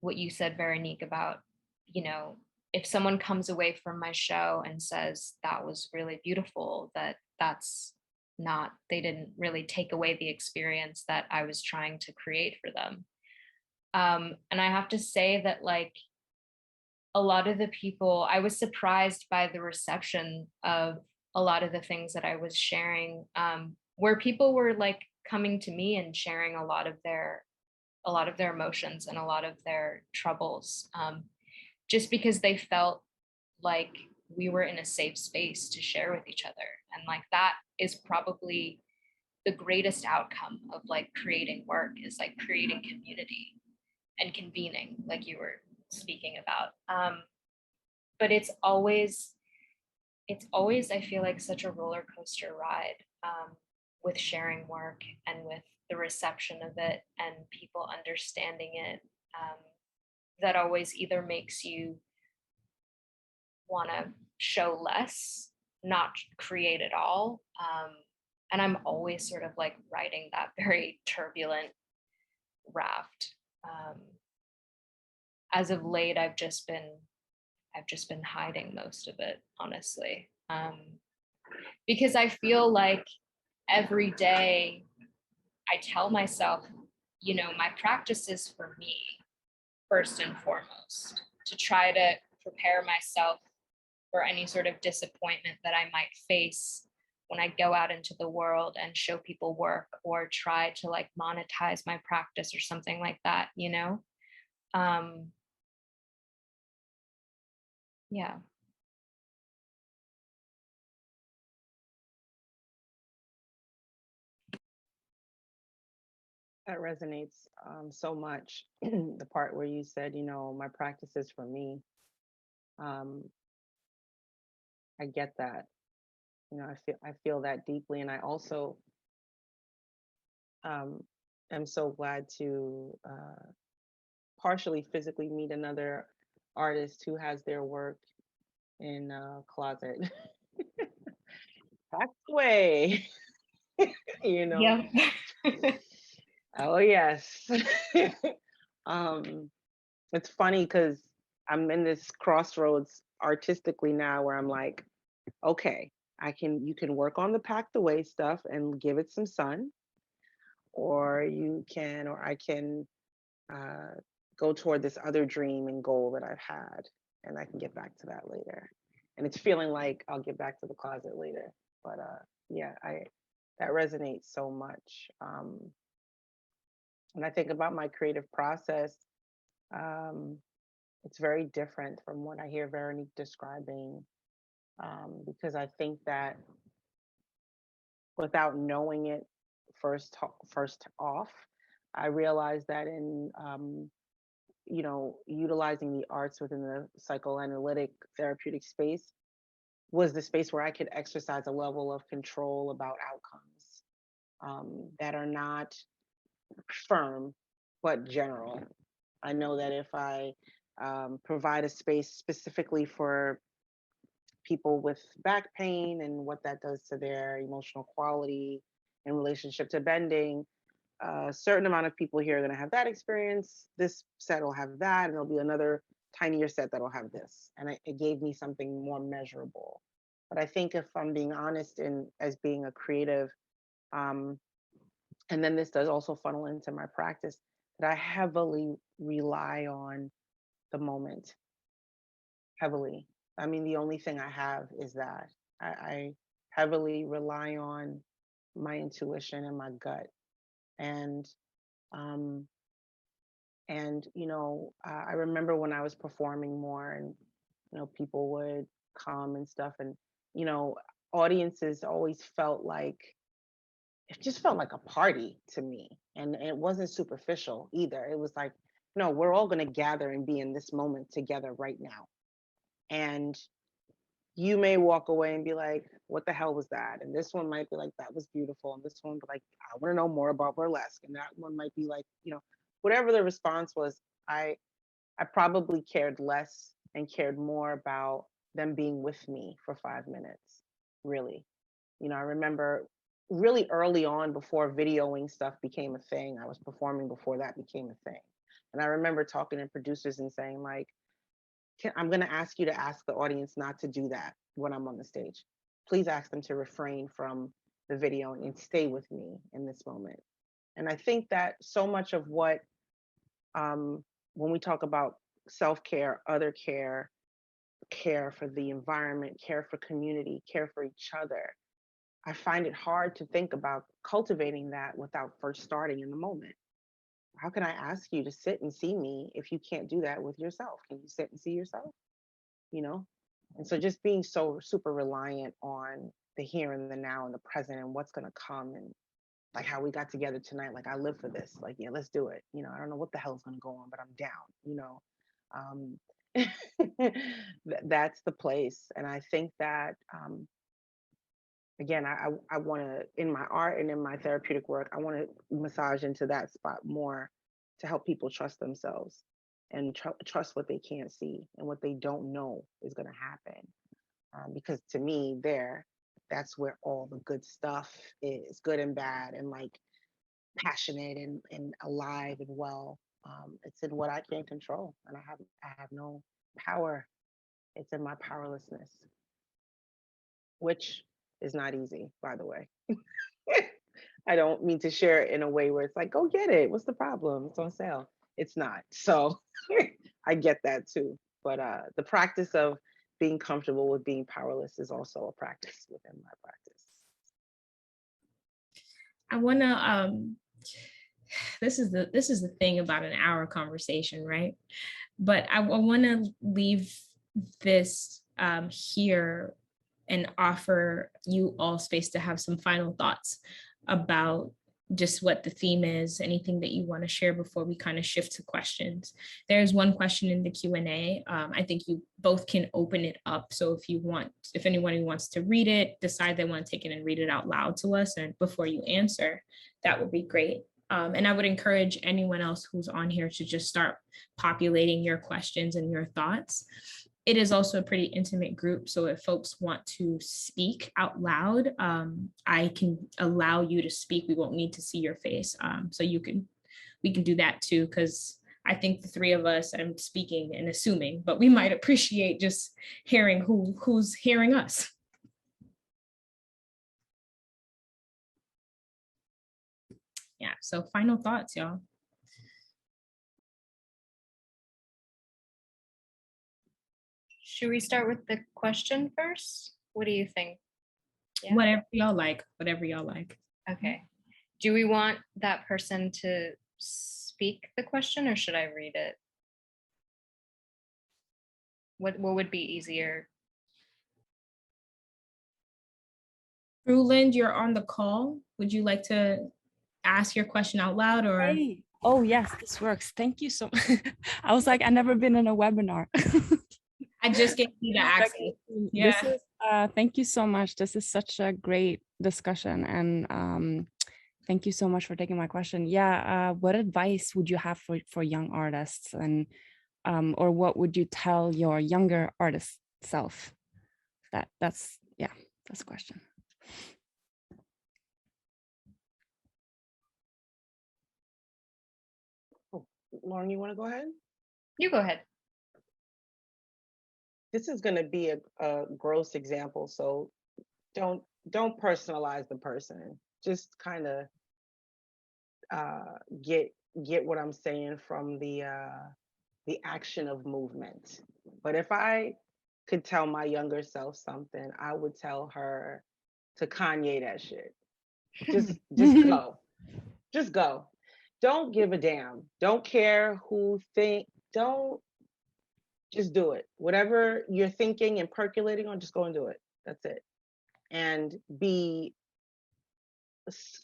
what you said, Veronique, about, if someone comes away from my show and says that was really beautiful, that's not, they didn't really take away the experience that I was trying to create for them. And I have to say that, like, a lot of the people, I was surprised by the reception of a lot of the things that I was sharing, where people were like coming to me and sharing a lot of their emotions and a lot of their troubles, just because they felt like we were in a safe space to share with each other. And like that is probably the greatest outcome of like creating work, is like creating community and convening, like you were speaking about. But it's always, I feel like, such a roller coaster ride, with sharing work and with the reception of it and people understanding it, that always either makes you want to show less, not create at all. And I'm always sort of like riding that very turbulent raft. As of late, I've just been hiding most of it, honestly, because I feel like every day I tell myself, my practice is for me first and foremost, to try to prepare myself for any sort of disappointment that I might face when I go out into the world and show people work, or try to like monetize my practice or something like that, yeah. That resonates so much. The part where you said, my practice is for me. Um, I get that. I feel that deeply, and I also, am so glad to partially physically meet another artist who has their work in a closet packed away, you know. Yeah. Oh yes. um, it's funny because I'm in this crossroads artistically now where I'm like, okay, you can work on the packed away stuff and give it some sun, or I can uh, go toward this other dream and goal that I've had, and I can get back to that later. And it's feeling like I'll get back to the closet later. But yeah, I that resonates so much. When I think about my creative process, um, it's very different from what I hear Veronique describing, because I think that without knowing it first off, I realized that in utilizing the arts within the psychoanalytic therapeutic space was the space where I could exercise a level of control about outcomes that are not firm but general. I know that if I provide a space specifically for people with back pain and what that does to their emotional quality in relationship to bending, a certain amount of people here are going to have that experience. This set will have that, and there'll be another tinier set that'll have this. And it gave me something more measurable. But I think if I'm being honest in as being a creative, um, and then this does also funnel into my practice, that I heavily rely on the moment, heavily. I mean, the only thing I have is that I heavily rely on my intuition and my gut. And um, I remember when I was performing more, and people would come and stuff, and you know, audiences always felt like it just felt like a party to me, and it wasn't superficial either. It was like, no, we're all going to gather and be in this moment together right now. And you may walk away and be like, what the hell was that? And this one might be like, that was beautiful. And this one be like, I want to know more about burlesque. And that one might be like, whatever the response was, I I probably cared less and cared more about them being with me for 5 minutes, really. I remember really early on before videoing stuff became a thing, I was performing before that became a thing. And I remember talking to producers and saying, like, I'm going to ask you to ask the audience not to do that when I'm on the stage. Please ask them to refrain from the video and stay with me in this moment. And I think that so much of what, when we talk about self care, other care, care for the environment, care for community, care for each other, I find it hard to think about cultivating that without first starting in the moment. How can I ask you to sit and see me if you can't do that with yourself? Can you sit and see yourself? You know? And so just being so super reliant on the here and the now and the present and what's going to come, and like how we got together tonight, like I live for this, like, yeah, let's do it. I don't know what the hell's going to go on, but I'm down. Um, that's the place. And I think that, again, I want to, in my art and in my therapeutic work, I want to massage into that spot more to help people trust themselves and trust what they can't see and what they don't know is going to happen. Because to me, that's where all the good stuff is, good and bad, and like passionate and alive and well. It's in what I can't control, and I have no power. It's in my powerlessness, which is not easy, by the way. I don't mean to share it in a way where it's like, go get it. What's the problem? It's on sale. It's not. So I get that too. But the practice of being comfortable with being powerless is also a practice within my practice. I want to this is the thing about an hour conversation, right? But I want to leave this here and offer you all space to have some final thoughts about just what the theme is, anything that you want to share before we kind of shift to questions. There's one question in the Q&A. I think you both can open it up. So if anyone wants to read it, decide they want to take it and read it out loud to us and before you answer, that would be great. And I would encourage anyone else who's on here to just start populating your questions and your thoughts. It is also a pretty intimate group. So if folks want to speak out loud, I can allow you to speak. We won't need to see your face. So we can do that too, because I think the three of us, I'm speaking and assuming, but we might appreciate just hearing who's hearing us. Yeah, so final thoughts, y'all. Should we start with the question first? What do you think? Yeah. Whatever y'all like, whatever y'all like. Okay. Do we want that person to speak the question, or should I read it? What would be easier? Ruland, you're on the call. Would you like to ask your question out loud, or? Hey. Oh yes, this works. Thank you so much. I was like, I've never been in a webinar. I just gave you the access. Yeah. This is, thank you so much. This is such a great discussion, and thank you so much for taking my question. Yeah, what advice would you have for young artists, and or what would you tell your younger artist self? That's the question. Lauren, you want to go ahead? You go ahead. This is going to be a gross example, so don't personalize the person. Just kind of get what I'm saying from the action of movement. But if I could tell my younger self something, I would tell her to Kanye that shit. Just go. Just go. Don't give a damn. Don't care who think. Don't. Just do it. Whatever you're thinking and percolating on, just go and do it. That's it. And be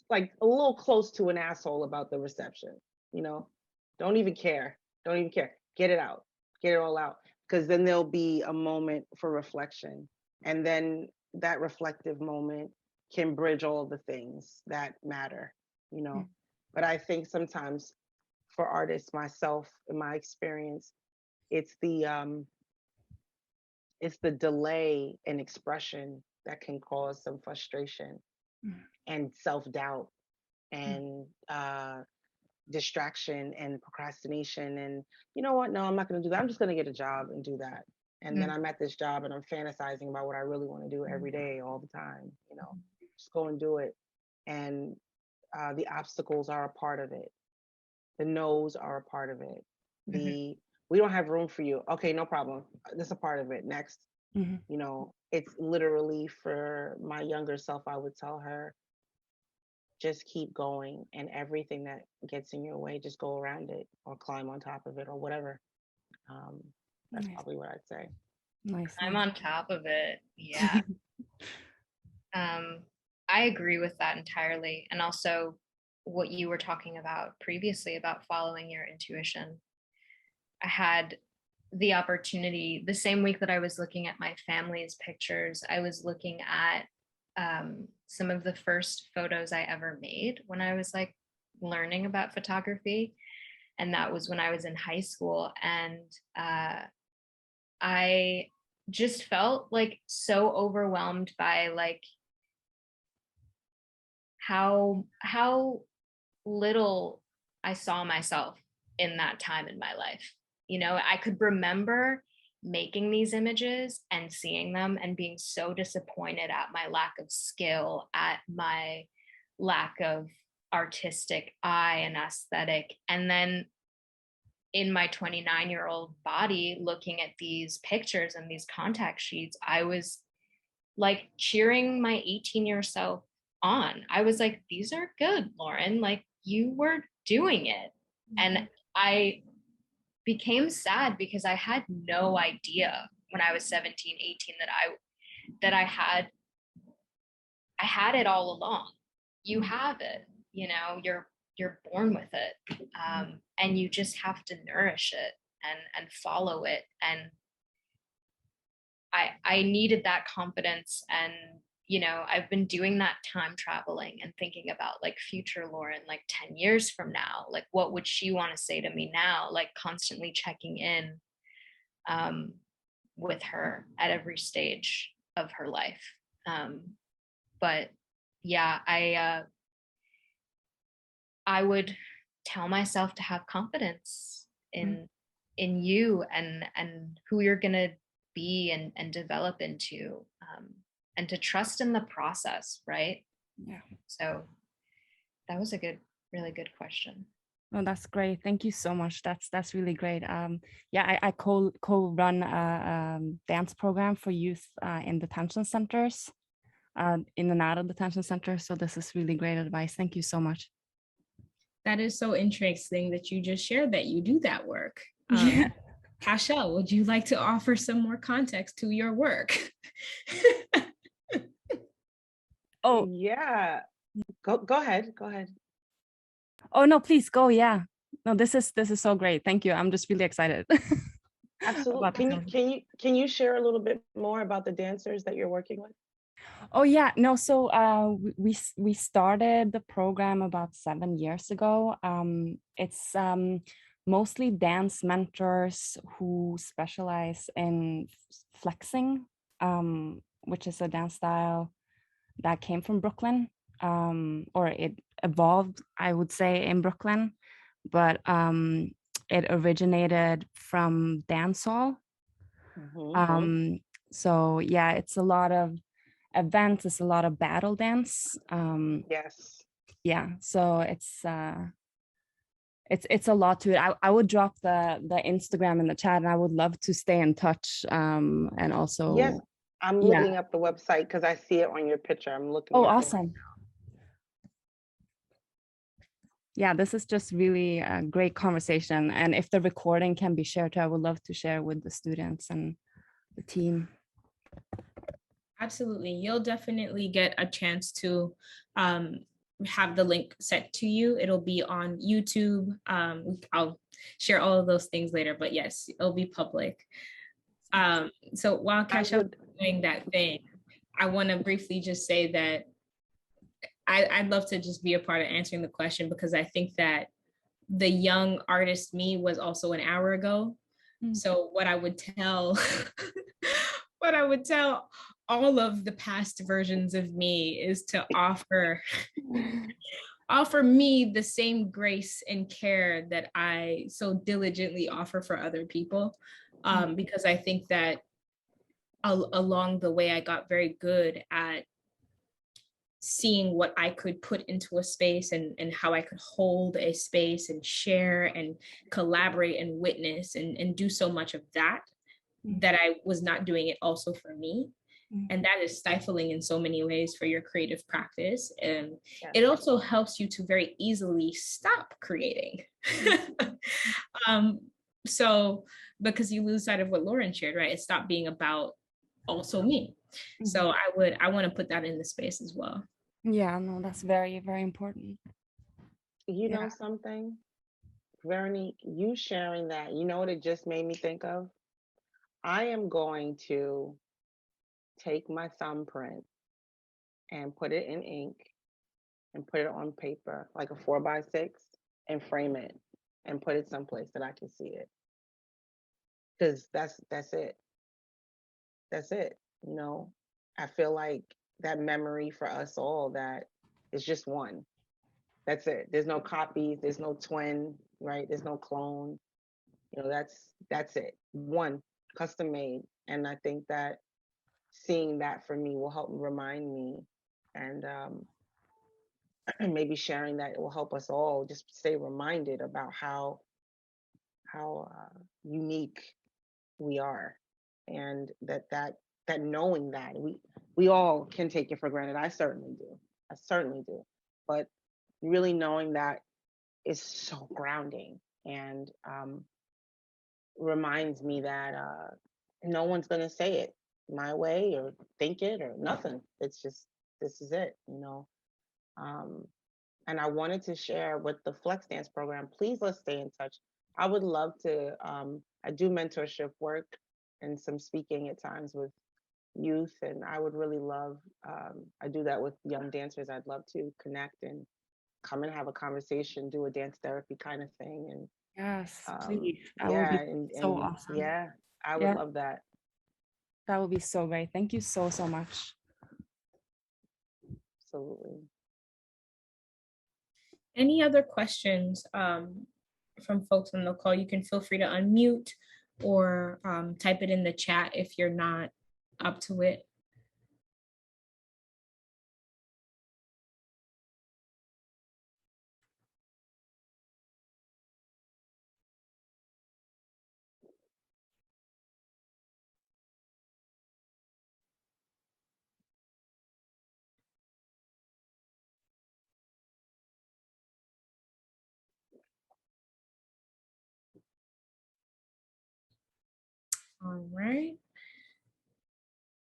like a little close to an asshole about the reception. You know, don't even care. Don't even care. Get it out. Get it all out. Because then there'll be a moment for reflection. And then that reflective moment can bridge all the things that matter, you know. But I think sometimes for artists, myself, in my experience, it's the delay in expression that can cause some frustration and self-doubt and distraction and procrastination. And you know what? No, I'm not going to do that. I'm just going to get a job and do that. And then I'm at this job and I'm fantasizing about what I really want to do every day, all the time. You know, just go and do it. And the obstacles are a part of it. The no's are a part of it. We don't have room for you. Okay, no problem. That's a part of it. Next. You know, it's literally for my younger self, I would tell her, just keep going, and everything that gets in your way, just go around it or climb on top of it or whatever. That's probably what I'd say. Nice. I'm on top of it. Yeah. I agree with that entirely. And also what you were talking about previously about following your intuition. I had the opportunity the same week that I was looking at my family's pictures, I was looking at some of the first photos I ever made when I was like learning about photography. And that was when I was in high school. And I just felt like so overwhelmed by like how little I saw myself in that time in my life. You know, I could remember making these images and seeing them and being so disappointed at my lack of skill, at my lack of artistic eye and aesthetic. And then in my 29-year-old body, looking at these pictures and these contact sheets, I was like cheering my 18-year self on. I was like, these are good, Lauren, like you were doing it. And I became sad because I had no idea when I was 17, 18 that I had it all along. You have it, you know, you're born with it. And you just have to nourish it and follow it. And I needed that confidence and, I've been doing that time traveling and thinking about like future Lauren, like 10 years from now, like what would she want to say to me now, like constantly checking in with her at every stage of her life. But yeah, I would tell myself to have confidence in you and who you're gonna be and develop into, and to trust in the process, right? Yeah. So that was a really good question. Oh, that's great. Thank you so much. That's really great. Yeah, I co-run a dance program for youth in detention centers, in and out of detention centers. So this is really great advice. Thank you so much. That is so interesting that you just shared that you do that work. Yeah. Kesha, would you like to offer some more context to your work? Oh, Yeah. Go ahead. Go ahead. oh no, please go. Yeah. No, this is so great. Thank you. I'm just really excited. Absolutely. about this conversation. Can you share a little bit more about the dancers that you're working with? Oh yeah, no. So we started the program about 7 years ago. It's mostly dance mentors who specialize in flexing, which is a dance style that came from Brooklyn, or it evolved, I would say, in Brooklyn, but it originated from dancehall. So yeah, it's a lot of events, it's a lot of battle dance. Yes. Yeah, so it's a lot to it. I would drop the Instagram in the chat, and I would love to stay in touch. And also, Yes, I'm yeah. looking up the website because I see it on your picture. I'm looking Oh, at it right awesome. now. Yeah, this is just really a great conversation. And if the recording can be shared, I would love to share with the students and the team. Absolutely. You'll definitely get a chance to have the link sent to you. It'll be on YouTube. I'll share all of those things later, but yes, it'll be public. So while Kesha is doing that thing, I want to briefly just say that I'd love to just be a part of answering the question, because I think that the young artist me was also an hour ago. So what I would tell, what I would tell all of the past versions of me is to offer me the same grace and care that I so diligently offer for other people. Because I think that along the way, I got very good at seeing what I could put into a space, and how I could hold a space and share and collaborate and witness and do so much of that, that I was not doing it also for me. And that is stifling in so many ways for your creative practice. And it also helps you to very easily stop creating. So because you lose sight of what Lauren shared, right? It stopped being about also me. So I want to put that in the space as well. Yeah, no, that's very, very important. You know something, Veronique, you sharing that, you know what it just made me think of? I am going to take my thumbprint and put it in ink and put it on paper, like a 4x6, and frame it and put it someplace that I can see it. Because that's it. That's it. You know, I feel like that memory for us all, that is just one. That's it. There's no copies, there's no twin, right? There's no clone. You know, that's it. One, custom made. And I think that seeing that for me will help remind me, and maybe sharing that, it will help us all just stay reminded about how unique we are, and that knowing that we all can take it for granted. I certainly do, but really knowing that is so grounding, and reminds me that no one's going to say it my way or think it or nothing. It's just, this is it, you know. And I wanted to share with the Flex Dance program, please let's stay in touch. I would love to, I do mentorship work and some speaking at times with youth, and I would really love, I do that with young dancers. I'd love to connect and come and have a conversation, do a dance therapy kind of thing. And Yes, please. That will yeah, be so and awesome. yeah, I would Yeah, love that. that will be so great. Thank you so, so much. Absolutely. Any other questions from folks on the call? You can feel free to unmute or type it in the chat if you're not up to it. All right.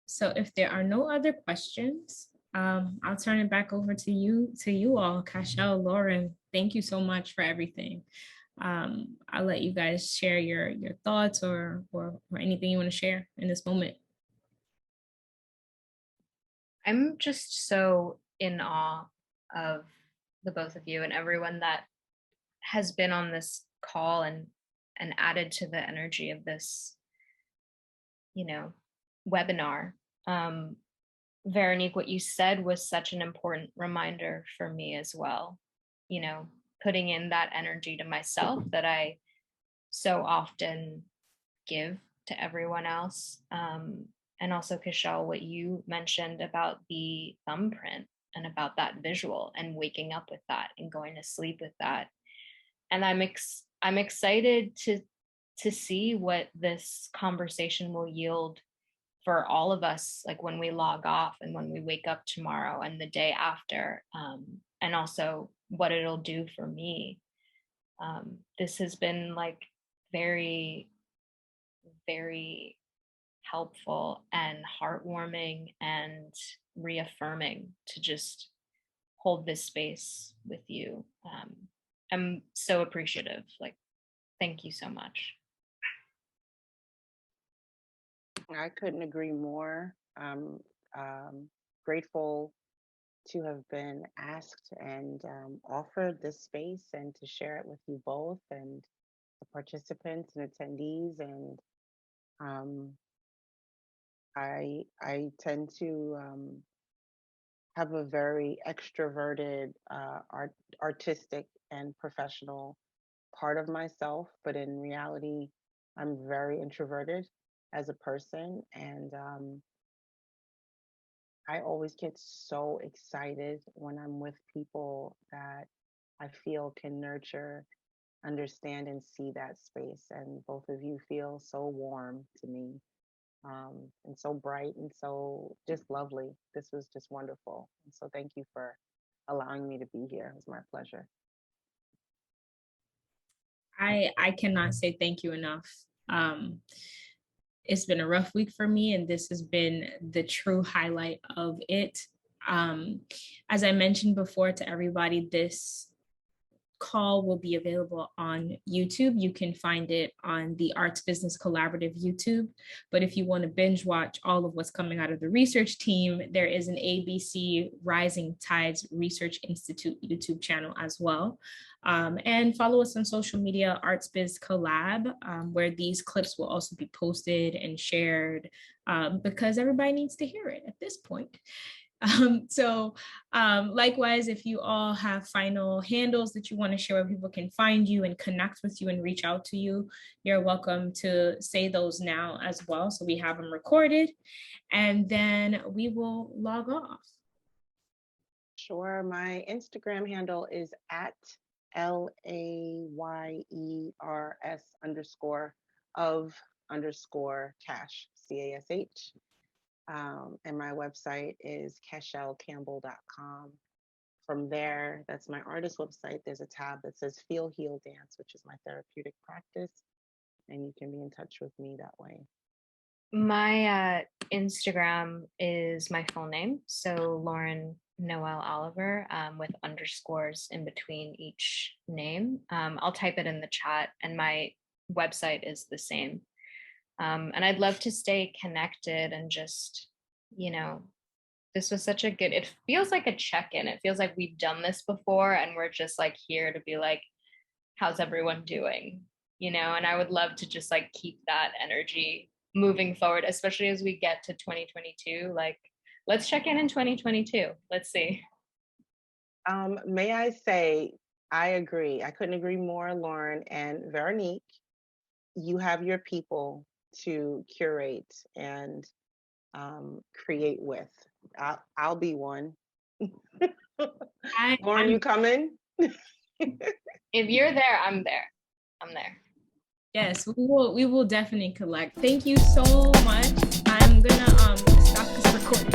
So if there are no other questions, I'll turn it back over to you all, Cashel, Lauren. Thank you so much for everything. I'll let you guys share your thoughts or anything you want to share in this moment. I'm just so in awe of the both of you and everyone that has been on this call and added to the energy of this, you know, webinar. Veronique, what you said was such an important reminder for me as well. You know, putting in that energy to myself that I so often give to everyone else. And also, Kishal, what you mentioned about the thumbprint and about that visual and waking up with that and going to sleep with that. And I'm excited to see what this conversation will yield for all of us, like when we log off and when we wake up tomorrow and the day after, and also what it'll do for me. This has been like very, very helpful and heartwarming and reaffirming to just hold this space with you. I'm so appreciative. Like, thank you so much. I couldn't agree more. I'm grateful to have been asked and offered this space and to share it with you both and the participants and attendees. And I tend to have a very extroverted, artistic and professional part of myself, but in reality, I'm very introverted as a person. And I always get so excited when I'm with people that I feel can nurture, understand, and see that space. And both of you feel so warm to me, and so bright and so just lovely. This was just wonderful. And so thank you for allowing me to be here. It was my pleasure. I cannot say thank you enough. It's been a rough week for me, and this has been the true highlight of it. As I mentioned before to everybody, this call will be available on YouTube. You can find it on the Arts Business Collaborative YouTube. But if you want to binge watch all of what's coming out of the research team, there is an ABC Rising Tides Research Institute YouTube channel as well. And follow us on social media, Arts Biz Collab, where these clips will also be posted and shared, because everybody needs to hear it at this point. Likewise, if you all have final handles that you want to share where people can find you and connect with you and reach out to you, you're welcome to say those now as well. So we have them recorded, and then we will log off. Sure. My Instagram handle is at LAYERS_of_cash, CASH. And my website is keshacampbell.com. From there, that's my artist website. There's a tab that says Feel Heal Dance, which is my therapeutic practice. And you can be in touch with me that way. My Instagram is my full name. So Lauren Noel Oliver, with underscores in between each name. I'll type it in the chat, and my website is the same. And I'd love to stay connected and just, you know, this was such a good, it feels like a check-in. It feels like we've done this before and we're just like here to be like, how's everyone doing? You know, and I would love to just like keep that energy moving forward, especially as we get to 2022. Like, let's check in 2022. Let's see. May I say, I agree. I couldn't agree more, Lauren and Veronique. You have your people to curate and create with. I'll be one. Lauren, you coming? If you're there, I'm there. I'm there. Yes, we will definitely collect. Thank you so much. I'm gonna stop this recording.